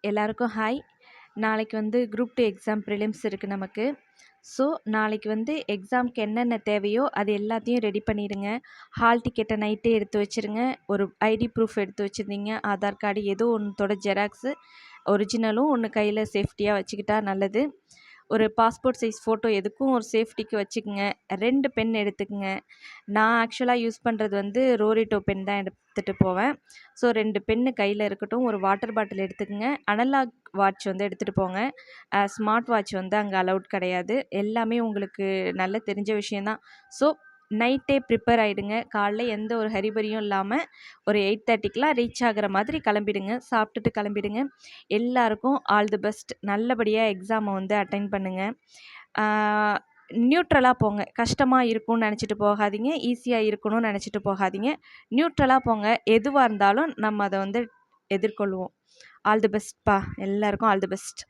எல்லாருக்கும் ஹாய். நாளைக்கு வந்து குரூப் 2 எக்ஸாம் ப்ரிலிம்ஸ் இருக்குது நமக்கு. ஸோ நாளைக்கு வந்து எக்ஸாம்க்கு என்னென்ன தேவையோ அது எல்லாத்தையும் ரெடி பண்ணிடுங்க. ஹால் டிக்கெட்டை நைட்டே எடுத்து வச்சுருங்க. ஒரு ஐடி ப்ரூஃப் எடுத்து வச்சுருந்தீங்க, ஆதார் கார்டு ஏதோ ஒன்றோட ஜெராக்ஸு, ஒரிஜினலும் ஒன்று கையில் சேஃப்டியாக வச்சுக்கிட்டா நல்லது. ஒரு பாஸ்போர்ட் சைஸ் ஃபோட்டோ எதுக்கும் ஒரு சேஃப்டிக்கு வச்சுக்கோங்க. 2 பென் எடுத்துக்கங்க. நான் ஆக்சுவலாக யூஸ் பண்ணுறது வந்து ரோரிட்டோ பென் தான் எடுத்துகிட்டு போவேன். ஸோ 2 பென்னு கையில் இருக்கட்டும். ஒரு வாட்டர் பாட்டில் எடுத்துக்கங்க. அனலாக் வாட்ச் வந்து எடுத்துகிட்டு போங்க. ஸ்மார்ட் வாட்ச் வந்து அங்கே அலவுட் கிடையாது. எல்லாமே உங்களுக்கு நல்ல தெரிஞ்ச விஷயந்தான். ஸோ நைட்டே ப்ரிப்பேர் ஆகிடுங்க. காலைல எந்த ஒரு ஹரிபரியும் இல்லாமல் ஒரு 8:30க்கெலாம் ரீச் ஆகிற மாதிரி கிளம்பிடுங்க. சாப்பிட்டுட்டு கிளம்பிடுங்க. எல்லாருக்கும் ஆல் தி பெஸ்ட். நல்லபடியாக எக்ஸாமை வந்து அட்டெண்ட் பண்ணுங்கள். நியூட்ரலாக போங்க. கஷ்டமாக இருக்கும்னு நினச்சிட்டு போகாதீங்க, ஈஸியாக இருக்கணும்னு நினச்சிட்டு போகாதீங்க. நியூட்ரலாக போங்க. எதுவாக இருந்தாலும் நம்ம அதை வந்து எதிர்கொள்வோம். All the பெஸ்ட்ப்பா. எல்லாருக்கும் ஆல் தி பெஸ்ட்.